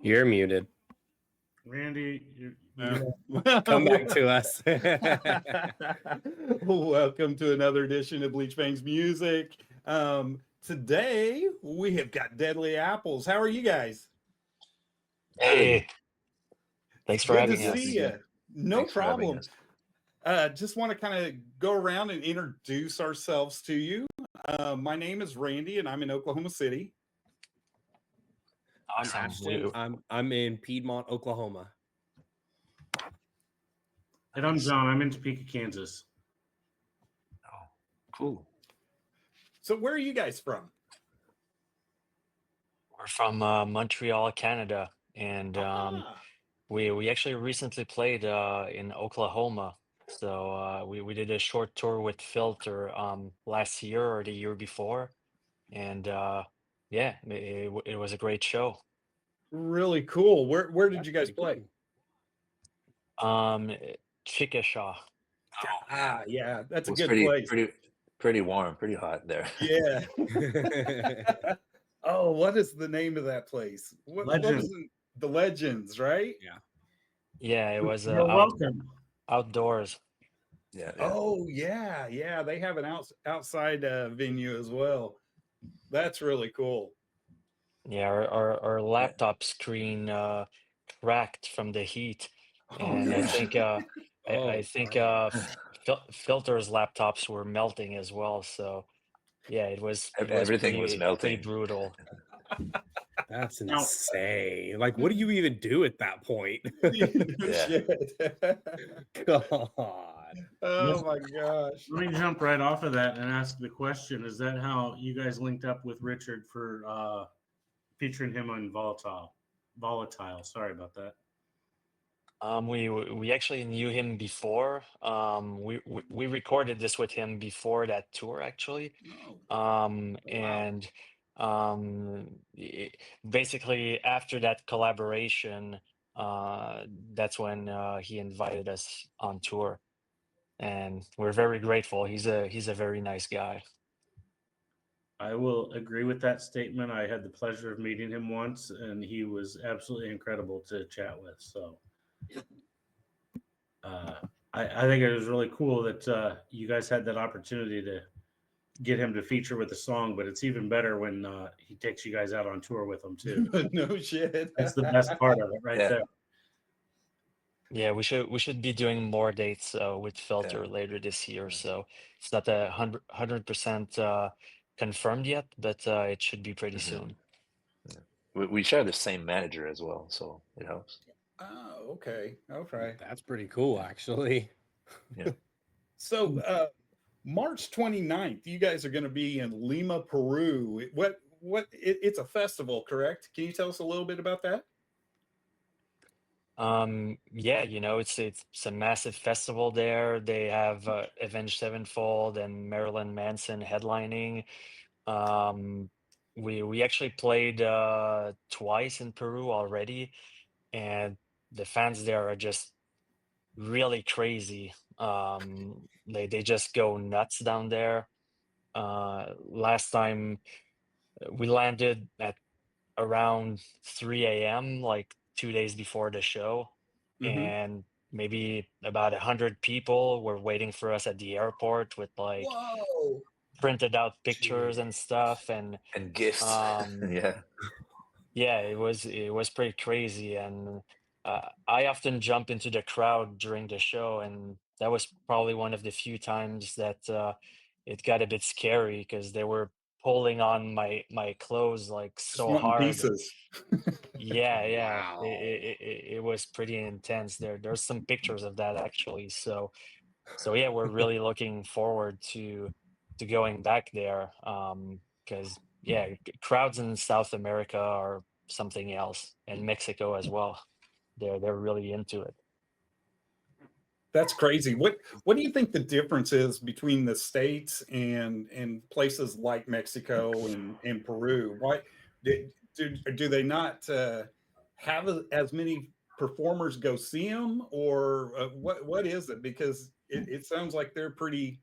You're muted. Randy, Come back to us. Welcome to another edition of BleachBANGS Music. Today we have got Deadly Apples. How are you guys? Hey, thanks for Good having to us. see you. No Thanks for having problem. us. Just want to kind of go around and introduce ourselves to you. My name is Randy, and I'm in Oklahoma City. I'm Awesome. Ashton. I'm in Piedmont, Oklahoma. and I'm John. I'm in Topeka, Kansas. Oh, cool. So where are you guys from? We're from Montreal, Canada, and we actually recently played in Oklahoma. So we did a short tour with Filter last year or the year before, and yeah, it was a great show. Really cool. Where did you guys play? Chickasha. Yeah, that's a It was good place. pretty warm, pretty hot there. Yeah. Oh, what is the name of that place? What was it? The Legends, right? Yeah, it was You're welcome. outdoors. Yeah. Oh, yeah. They have an outside venue as well. That's really cool. Yeah, our laptop screen cracked from the heat, and I think I think Filter's laptops were melting as well. So yeah, it was Everything was pretty melting. brutal. That's insane. Like, what do you even do at that point? Shit. God. Oh my gosh. Let me jump right off of that and ask the question: is that how you guys linked up with Richard for featuring him on Volatile? Sorry about that. We actually knew him before. We recorded this with him before that tour actually. And basically after that collaboration, that's when he invited us on tour, and we're very grateful. He's a very nice guy. I will agree with that statement. I had the pleasure of meeting him once, and he was absolutely incredible to chat with. So I think it was really cool that you guys had that opportunity to get him to feature with the song, but it's even better when he takes you guys out on tour with him too. No shit. That's the best part of it right there. Yeah, we should be doing more dates with Filter later this year. So it's not 100% confirmed yet, but it should be pretty soon. Yeah. We share the same manager as well, so it helps. Oh, okay. That's pretty cool, actually. Yeah. So March 29th, you guys are going to be in Lima, Peru. It's a festival, correct? Can you tell us a little bit about that? Yeah, it's a massive festival there. They have Avenged Sevenfold and Marilyn Manson headlining. We actually played twice in Peru already, and the fans there are just really crazy. They just go nuts down there. Last time we landed at around 3 a.m., like 2 days before the show, and maybe about 100 people were waiting for us at the airport with like printed out pictures and stuff, and gifts. Yeah, it was pretty crazy, and I often jump into the crowd during the show, and that was probably one of the few times that it got a bit scary because they were pulling on my clothes like so hard. Pieces. Yeah. Wow. It was pretty intense. There's some pictures of that actually. So yeah, we're really looking forward to going back there. Because yeah, crowds in South America are something else, and Mexico as well. They're really into it. That's crazy. What do you think the difference is between the States and places like Mexico and Peru? Why do they not have as many performers go see them, or what is it? Because it sounds like they're pretty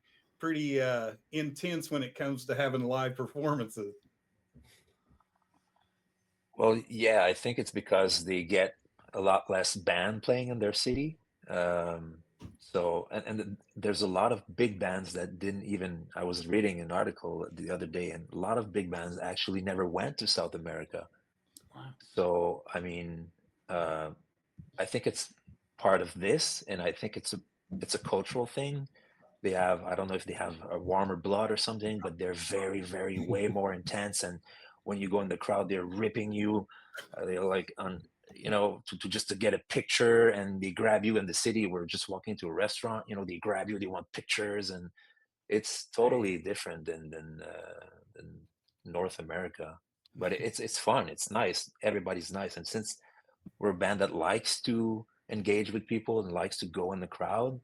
intense when it comes to having live performances. Well, yeah, I think it's because they get a lot less band playing in their city. Um, so, there's a lot of big bands that didn't even. I was reading an article the other day, and a lot of big bands actually never went to South America. Wow. So, I mean, uh, I think it's part of this, and I think it's a cultural thing. They have, I don't know if they have a warmer blood or something, but they're very, very way more intense. And when you go in the crowd, they're ripping you. They're like on, to just to get a picture, and they grab you in the city. We're just walking to a restaurant, they grab you, they want pictures, and it's totally different than North America. But it's fun. It's nice. Everybody's nice, and since we're a band that likes to engage with people and likes to go in the crowd,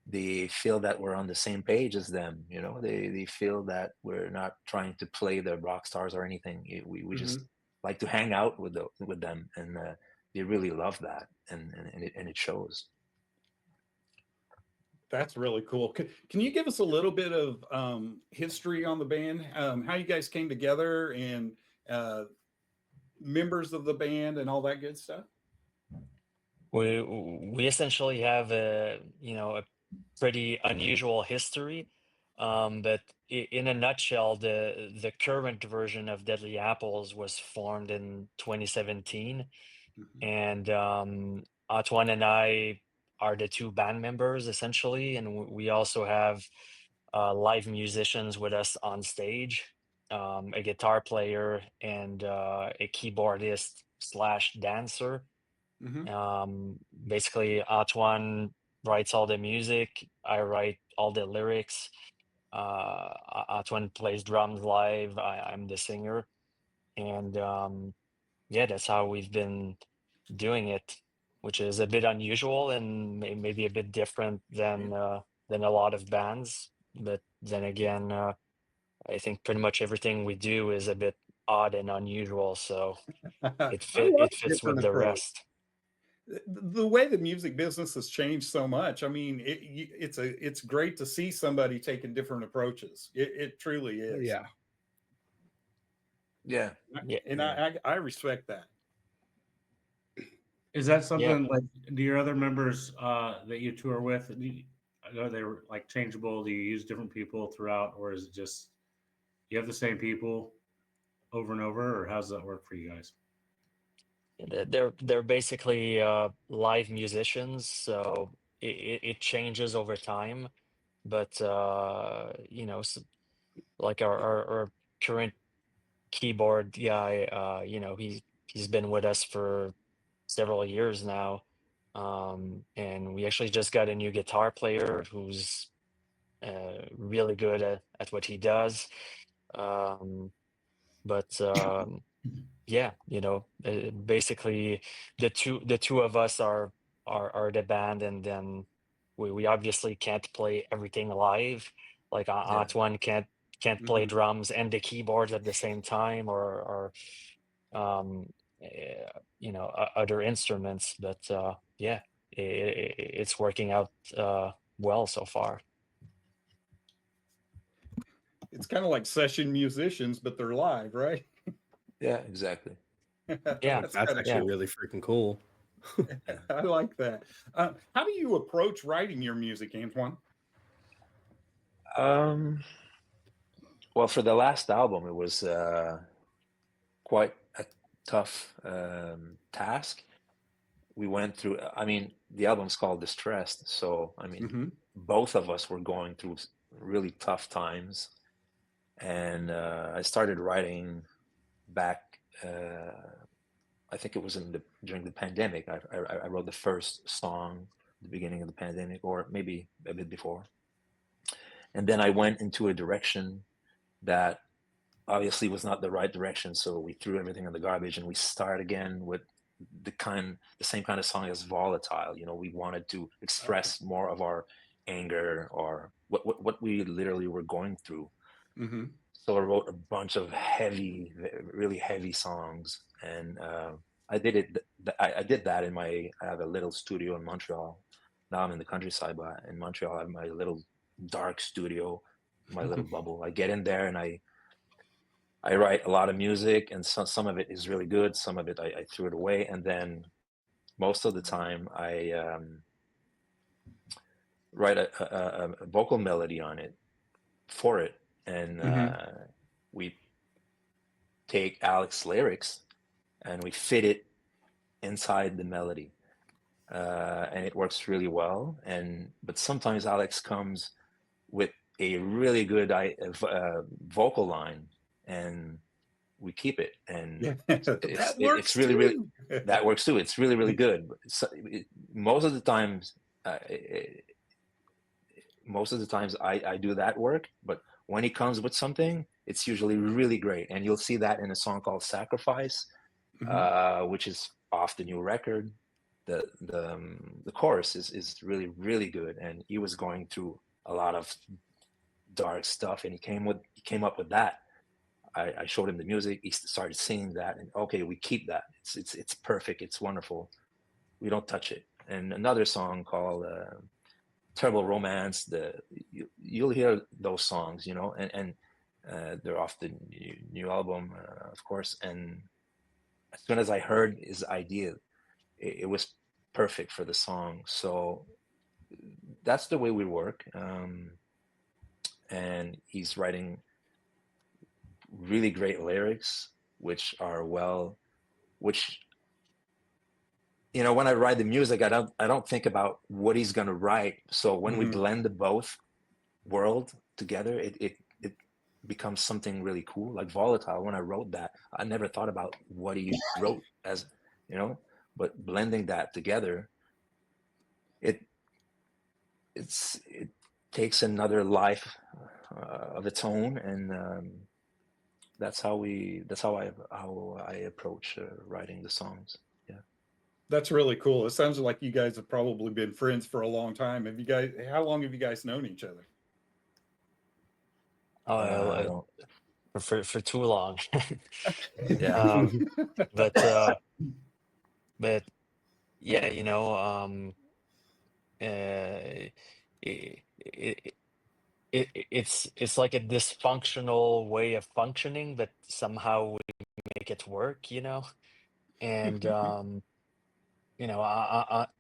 they feel that we're on the same page as them. They feel that we're not trying to play the rock stars or anything. We just Mhm. like to hang out with them, and they really love that, and it shows. That's really cool. Can you give us a little bit of history on the band? How you guys came together and uh, members of the band and all that good stuff? We essentially have a pretty unusual history, but in a nutshell, the current version of Deadly Apples was formed in 2017, Mhm. and Antoine and I are the two band members essentially, and we also have live musicians with us on stage, a guitar player and a keyboardist slash dancer. Mhm. Basically, Antoine writes all the music. I write all the lyrics. Antoine plays drums live. I'm the singer, and yeah, that's how we've been doing it, which is a bit unusual and maybe a bit different Yeah. than a lot of bands. But then again, I think pretty much everything we do is a bit odd and unusual, so I it love a fits with different the approach. rest. The way the music business has changed so much. I mean, it's great to see somebody taking different approaches. It truly is, Yeah. Yeah. Yeah, and Yeah. I respect that. Is that yeah. something like, do your other members that you tour with, are they like changeable? Do you use different people throughout, or is it just you have the same people over and over, or how does that work for you guys? They're basically live musicians, so it changes over time. But like our current keyboard guy, he's been with us for several years now, and we actually just got a new guitar player who's really good at what he does. Um, but yeah, basically the two of us are the band, and then we obviously can't play everything live. Like Yeah. Antoine can't play Mhm. drums and the keyboards at the same time, or um other instruments. But yeah, it's working out well so far. It's kind of like session musicians, but they're live, right? Yeah, exactly. Yeah, That's That's kind of actually yeah. cool. really freaking cool. Yeah. I like that. How do you approach writing your music, Antoine? Um, well, for the last album, it was quite a tough task. We went through, I mean, the album's called Distressed. So, I mean, Hmm. both of us were going through really tough times. And I started writing back, I think it was during the pandemic. I wrote the first song at the beginning of the pandemic, or maybe a bit before. And then I went into a direction that obviously was not the right direction. So we threw everything in the garbage and we started again with the same kind of song as Volatile. We wanted to Okay. express more of our anger or what we literally were going through. Hmm. So I wrote a bunch of heavy, really heavy songs, and I did it. I did that in my. I have a little studio in Montreal. Now I'm in the countryside, but in Montreal I have my little dark studio, my little bubble. I get in there and I I write a lot of music, and some of it is really good. Some of it I threw it away, and then most of the time I write a vocal melody on it for it, and we take Alex's lyrics and we fit it inside the melody, and it works really well. But sometimes Alex comes with a really good vocal line, and we keep it, and That works it's really too. that works too. It's really good. But most of the times, I do that work, but when he comes with something, it's usually really great, and you'll see that in a song called "Sacrifice," which is off the new record. The chorus is really good, and he was going through a lot of dark stuff, and he came up with that. I showed him the music. He started singing that, and okay, we keep that. It's perfect. It's wonderful. We don't touch it. And another song called "Terrible Romance." You'll hear those songs, you know, and they're off the new album, of course. And as soon as I heard his idea, it was perfect for the song. So that's the way we work. And he's writing really great lyrics, which you know, when I write the music, I don't think about what he's gonna write. So when we blend the both world together, it becomes something really cool. Like Volatile, when I wrote that, I never thought about what he wrote, as you know, but blending that together, it takes another life of its own, and that's how I approach writing the songs. Yeah, That's really cool. It sounds like you guys have probably been friends for a long time. How long have you guys known each other? I don't. For too long. Yeah. Um, but but yeah, you know, it, it, it's like a dysfunctional way of functioning, but somehow we make it work, you know. And you know,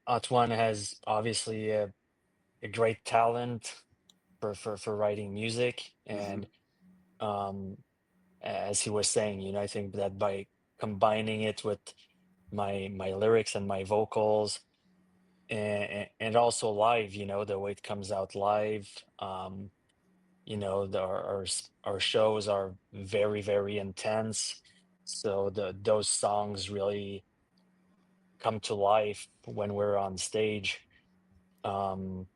Antoine has obviously a great talent for writing music, and um, as he was saying, you know, I think that by combining it with my lyrics and my vocals, and also live, you know, the way it comes out live, you know, our shows are very intense, so those songs really come to life when we're on stage. um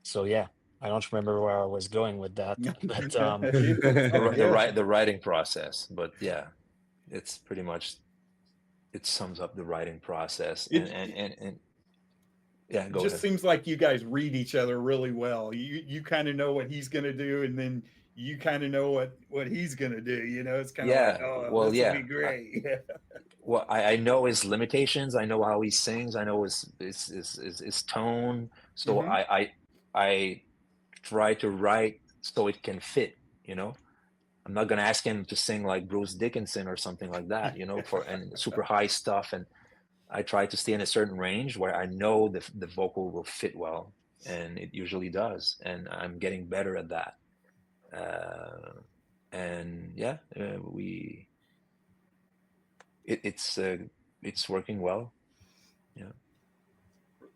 so yeah, I don't remember where I was going with that, but The writing process, but yeah, it's pretty much, it sums up the writing process. And yeah, It go just ahead. seems like you guys read each other really well. You kind of know what he's gonna do, and then you kind of know what he's gonna do. You know, it's kind of like, Yeah, oh, well, this will yeah. be great. Well, I know his limitations. I know how he sings. I know his tone. So I try to write so it can fit. You know, I'm not gonna ask him to sing like Bruce Dickinson or something like that. You know, and super high stuff. And I try to stay in a certain range where I know the vocal will fit well, and it usually does. And I'm getting better at that. And yeah, it's working well. Yeah.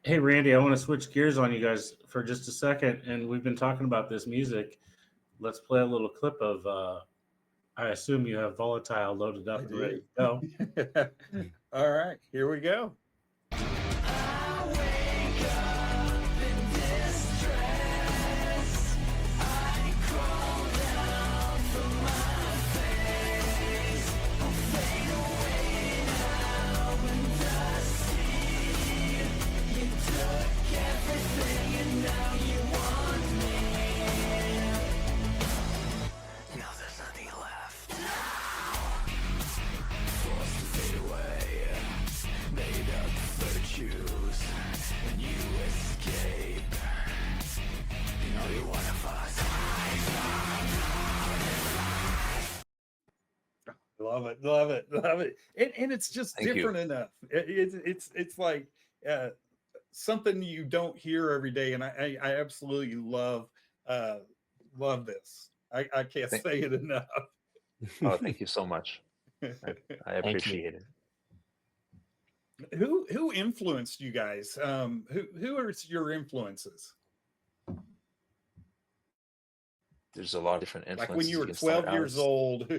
Hey, Randy, I want to switch gears on you guys for just a second. And we've been talking about this music. Let's play a little clip of, I assume you have Volatile loaded up and ready to go. All right, here we go. love it, love it, love it. And it's just Thank you. different enough. It's like something you don't hear every day, and I absolutely love this. I can't Thank- say it enough. Oh, thank you so much. I Thank you. appreciate it. Who influenced you guys? Who are your influences? There's a lot of different influences. Like when you were can start 12 years out. old.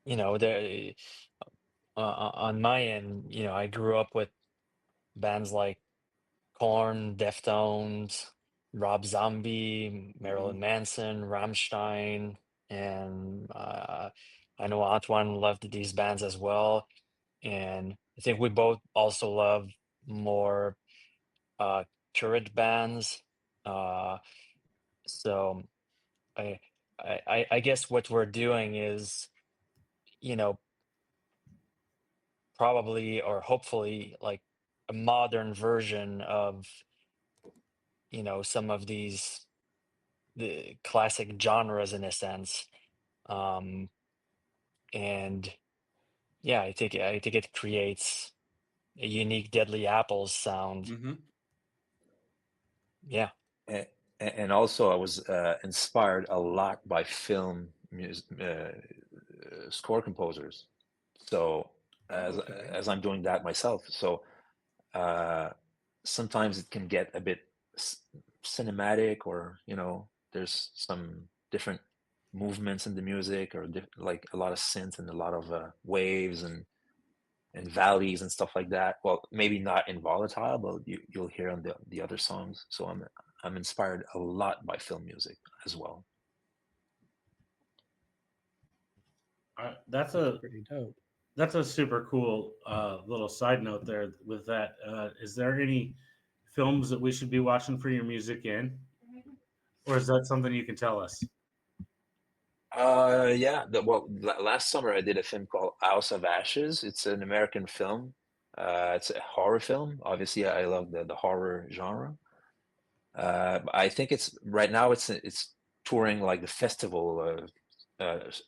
You know, there on my end, you know, I grew up with bands like Korn, Deftones, Rob Zombie, Marilyn Manson, Rammstein, and I know Antoine loved these bands as well. And I think we both also love more current bands. So I, I guess what we're doing is, you know, probably or hopefully like a modern version of, you know, some of the classic genres in a sense. Um, and yeah, I think it creates a unique Deadly Apples sound. Mhm. Yeah. And also, I was inspired a lot by film score composers. So Okay. as I'm doing that myself, so sometimes it can get a bit cinematic, or there's some different movements in the music, or like a lot of synth and a lot of waves and valleys and stuff like that. Well, maybe not in Volatile, but you'll hear on the other songs. So I'm inspired a lot by film music as well. That's a Pretty dope. that's a super cool little side note there. With that, is there any films that we should be watching for your music in, or is that something you can tell us? Yeah. Last summer I did a film called House of Ashes. It's an American film. It's a horror film. Obviously, I love the horror genre. I think it's right now. It's touring like the festival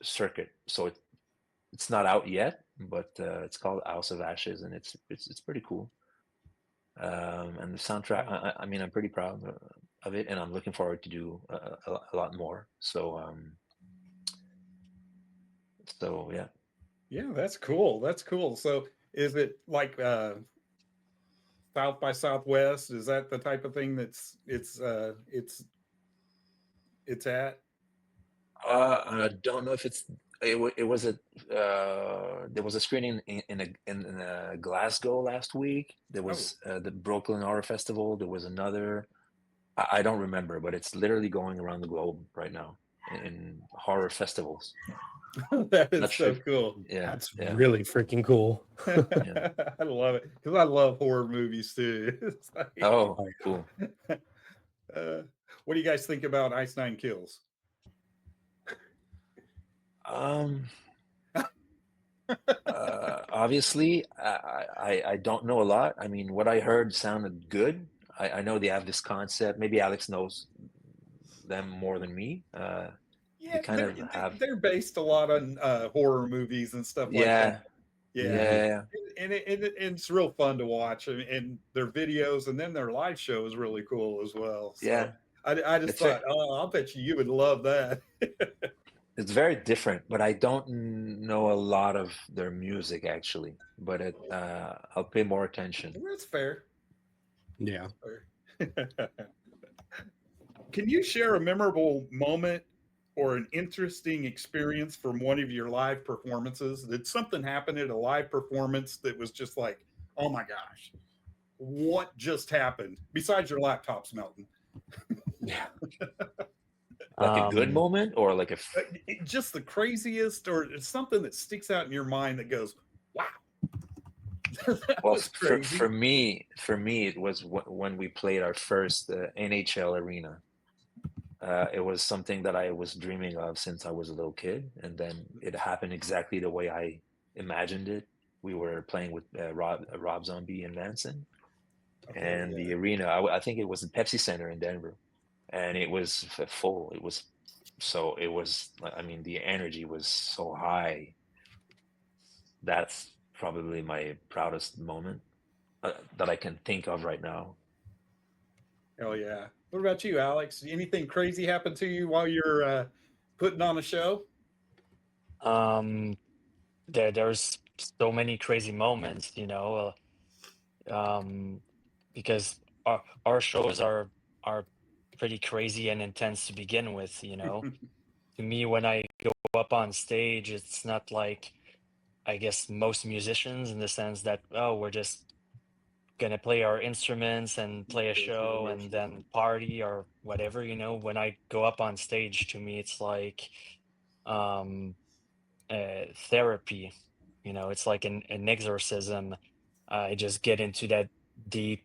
circuit, so it's not out yet. But it's called House of Ashes, and it's pretty cool. And the soundtrack. I mean, I'm pretty proud of it, and I'm looking forward to do a lot more. So yeah. Yeah, that's cool. That's cool. So is it like South by Southwest? Is that the type of thing it's at? I don't know if it was a there was a screening in Glasgow last week. There was the Brooklyn Horror Festival. There was another. I don't remember, but it's literally going around the globe right now in horror festivals. That is Not so sure. cool. Yeah, That's yeah. really freaking cool. I love it because I love horror movies too. It's like, Oh, cool. what do you guys think about Ice Nine Kills? Obviously, I don't know a lot. I mean, what I heard sounded good. I know they have this concept. Maybe Alex knows them more than me. Yeah, kind of have. they're based a lot on horror movies and stuff like Yeah, that. Yeah, yeah, and it's real fun to watch, and their videos, and then their live show is really cool as well. So yeah. I just It's thought, oh, I'll bet you would love that. It's very different, but I don't know a lot of their music actually. But I'll pay more attention. That's fair. Yeah. Can you share a memorable moment or an interesting experience from one of your live performances? Did something happen at a live performance that was just like, oh my gosh, what just happened? Besides your laptops melting. Yeah. Like a good moment, or like a. Just the craziest, or something that sticks out in your mind that goes, wow. That Well, was crazy. for me, it was when we played our first NHL arena. It was something that I was dreaming of since I was a little kid, and then it happened exactly the way I imagined it. We were playing with Rob Zombie and Manson, and yeah. the arena. I think it was the Pepsi Center in Denver, and it was full. It was So it was, I mean, the energy was so high. That's probably my proudest moment that I can think of right now. Oh yeah. What about you, Alex? Anything crazy happen to you while you're putting on a show? Um, there's so many crazy moments, um, because our shows are pretty crazy and intense to begin with, To me, when I go up on stage, it's not like, I guess, most musicians, in the sense that, oh, we're just gonna play our instruments and play a Go through the show and motions. then party or whatever. When I go up on stage, to me it's like, um therapy. It's like an exorcism. I just get into that deep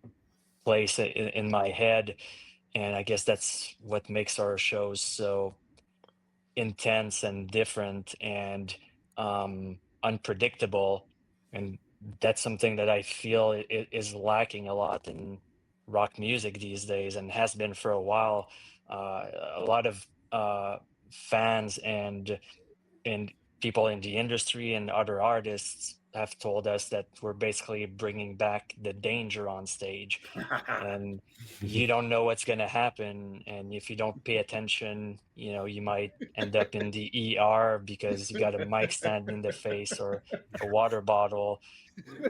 place in my head, and I guess that's what makes our shows so intense and different and unpredictable. And that's something that I feel is lacking a lot in rock music these days, and has been for a while. A lot of fans and people in the industry and other artists have told us that we're basically bringing back the danger on stage, and you don't know what's going to happen, and if you don't pay attention, you might end up in the ER because you got a mic stand in the face or a water bottle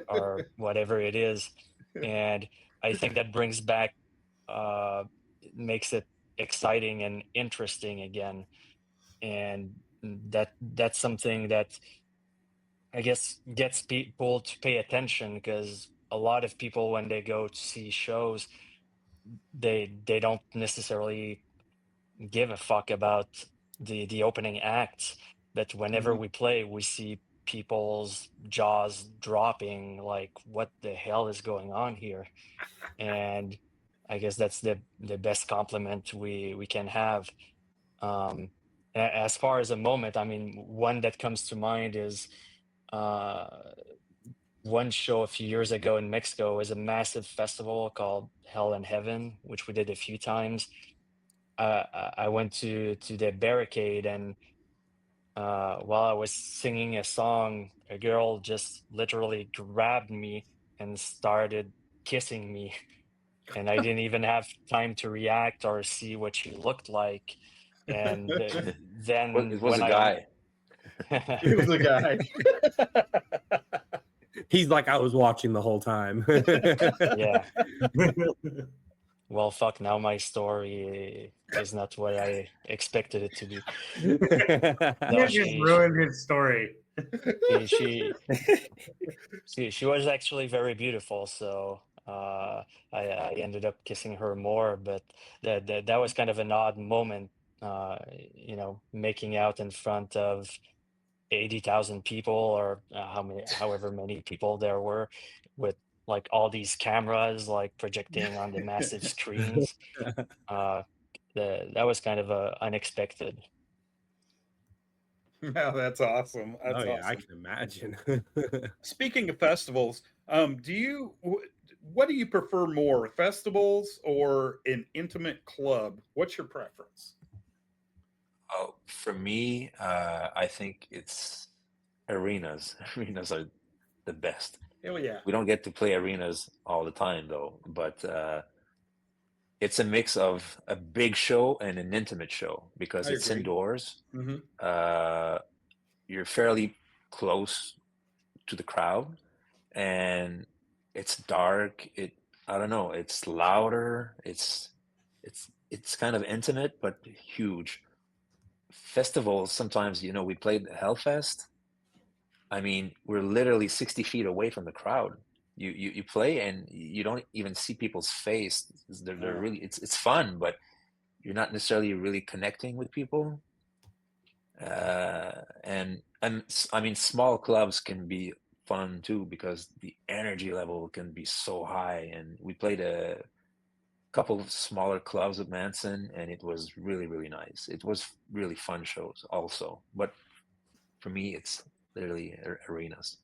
or whatever it is. And I think that brings back, makes it exciting and interesting again. And that's something that I guess gets people to pay attention, because a lot of people, when they go to see shows, they don't necessarily give a fuck about the opening acts. But whenever Mhm. we play, we see people's jaws dropping, like, what the hell is going on here? And I guess that's the best compliment we can have. um as far as a moment, I mean, one that comes to mind is, uh one show a few years ago in Mexico. Is a massive festival called Hell and Heaven, which we did a few times. I went to the barricade, and while I was singing a song, a girl just literally grabbed me and started kissing me, and I didn't even have time to react or see what she looked like. And Well, then it was when a I guy. It was a guy. He's like, I was watching the whole time. yeah, well, fuck, now my story is not what I expected it to be. No, You just ruined his story. she she she was actually very beautiful, so I ended up kissing her more. But that was kind of an odd moment, making out in front of 80,000 people, or however many people there were, with like all these cameras like projecting on the massive screens. Uh, that was kind of unexpected. Wow, that's awesome. Oh That's yeah, I awesome. can imagine. Speaking of festivals, what do you prefer more, festivals or an intimate club? What's your preference? Oh, for me, I think it's arenas. Arenas are the best. Hell yeah. We don't get to play arenas all the time though, but it's a mix of a big show and an intimate show because I it's agree. indoors. Hmm. Uh, you're fairly close to the crowd, and it's dark. I don't know, it's louder. It's kind of intimate but huge. Festivals sometimes, we played Hellfest. I mean, we're literally 60 feet away from the crowd. You play and you don't even see people's face. They're Oh. really, it's fun, but you're not necessarily really connecting with people. And I mean, small clubs can be fun too because the energy level can be so high. And we played a couple of smaller clubs with Manson, and it was really, really nice. It was really fun shows also, but for me, it's literally arenas.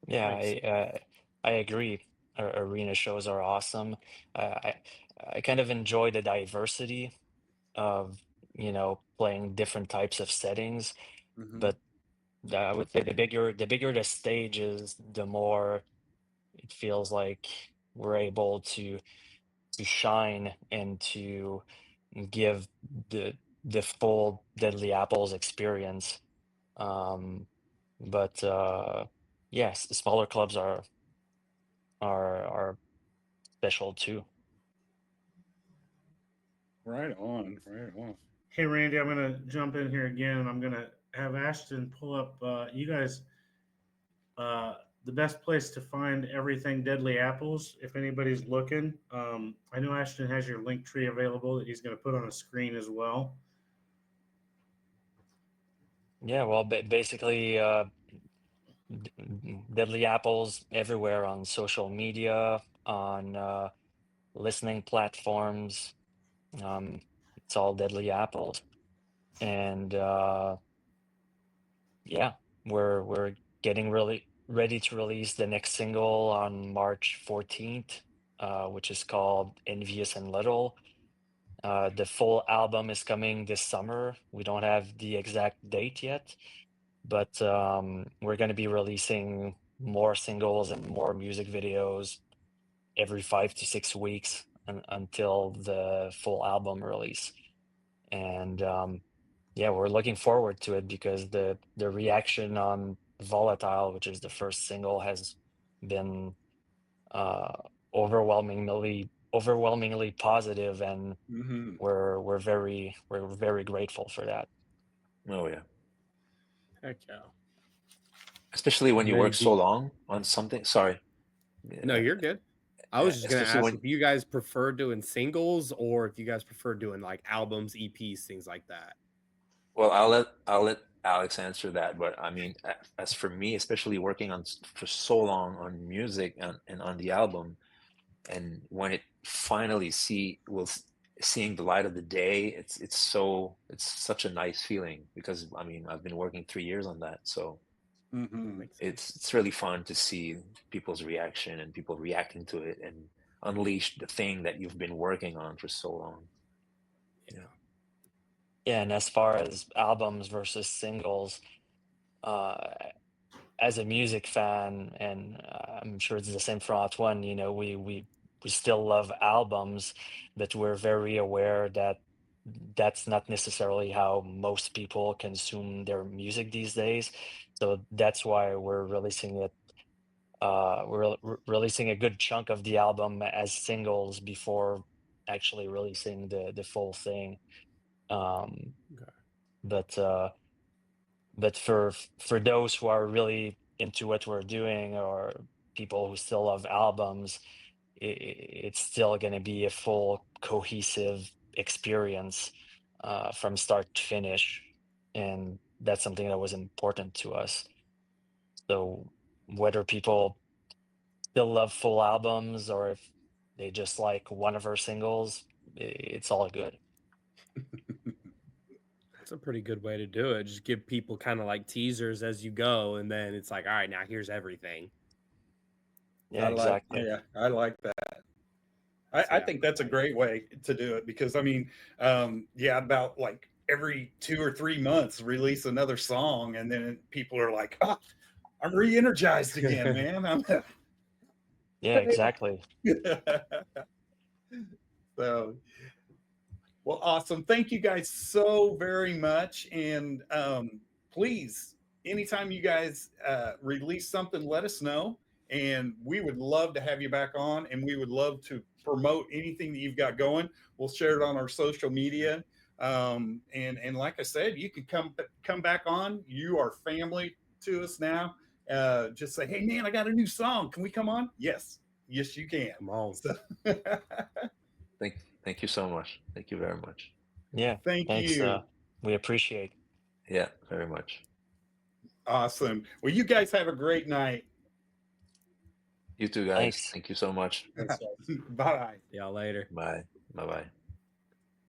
Yeah, Nice. I agree. Arena shows are awesome. I kind of enjoy the diversity of playing different types of settings. Mhm. But I would say the bigger the stage is, the more it feels like we're able to shine and to give the full Deadly Apples experience. Um, but yes, the smaller clubs are special too. Right on, right on. Hey, Randy, I'm going to jump in here again, and I'm going to have Ashton pull up you guys uh, the best place to find everything Deadly Apples if anybody's looking. I know Ashton has your link tree available that he's going to put on a screen as well. Yeah, well, basically, Deadly Apples everywhere on social media, on listening platforms. It's all Deadly Apples, and yeah, we're getting really ready to release the next single on March 14th, which is called Envious and Little. The full album is coming this summer. We don't have the exact date yet, but we're going to be releasing more singles and more music videos every 5 to 6 weeks until the full album release. And yeah, we're looking forward to it because the reaction on Volatile, which is the first single, has been uh, overwhelmingly positive, and Mhm. we're very grateful for that. Oh yeah. Heck yeah. Especially when you Randy, work so long on something. Sorry. no, Uh, you're good. I was just gonna especially ask when if you guys prefer doing singles or if you guys prefer doing like albums, EPs, things like that. Well, I'll let Alex answer that, but I mean, as for me, especially working on for so long on music and on the album, and when it finally seeing the light of the day, it's such a nice feeling because I mean, I've been working 3 years on that, so Mhm. Makes sense. it's really fun to see people's reaction and people reacting to it and unleash the thing that you've been working on for so long. Yeah. Yeah, and as far as albums versus singles, uh, as a music fan, and I'm sure it's the same for Antoine, we still love albums, but we're very aware that that's not necessarily how most people consume their music these days. So that's why we're releasing it. We're releasing a good chunk of the album as singles before actually releasing the full thing. Um, Okay. but for those who are really into what we're doing, or people who still love albums, it's still going to be a full cohesive experience from start to finish, and that's something that was important to us. So whether people still love full albums or if they just like one of our singles, it's all good. That's a pretty good way to do it. Just give people kind of like teasers as you go, and then it's like, all right, now here's everything. Yeah, exactly. I like that. I Yeah. think that's a great way to do it because I mean, yeah, about like every 2 or 3 months release another song, and then people are like, "Oh, I'm re-energized again, man." I'm Yeah, exactly. so well, awesome. Thank you guys so very much. And please, anytime you guys release something, let us know. And we would love to have you back on. And we would love to promote anything that you've got going. We'll share it on our social media. And like I said, you can come back on. You are family to us now. Just say, hey, man, I got a new song. Can we come on? Yes. Yes, you can. Come on. So, Thank you so much. Thank you very much. Yeah, thank thanks. you. We appreciate. Yeah, very much. Awesome. Well, you guys have a great night. You too, guys. Thanks. Thank you so much. Thanks, guys. Bye. Y'all later. Bye. Bye bye.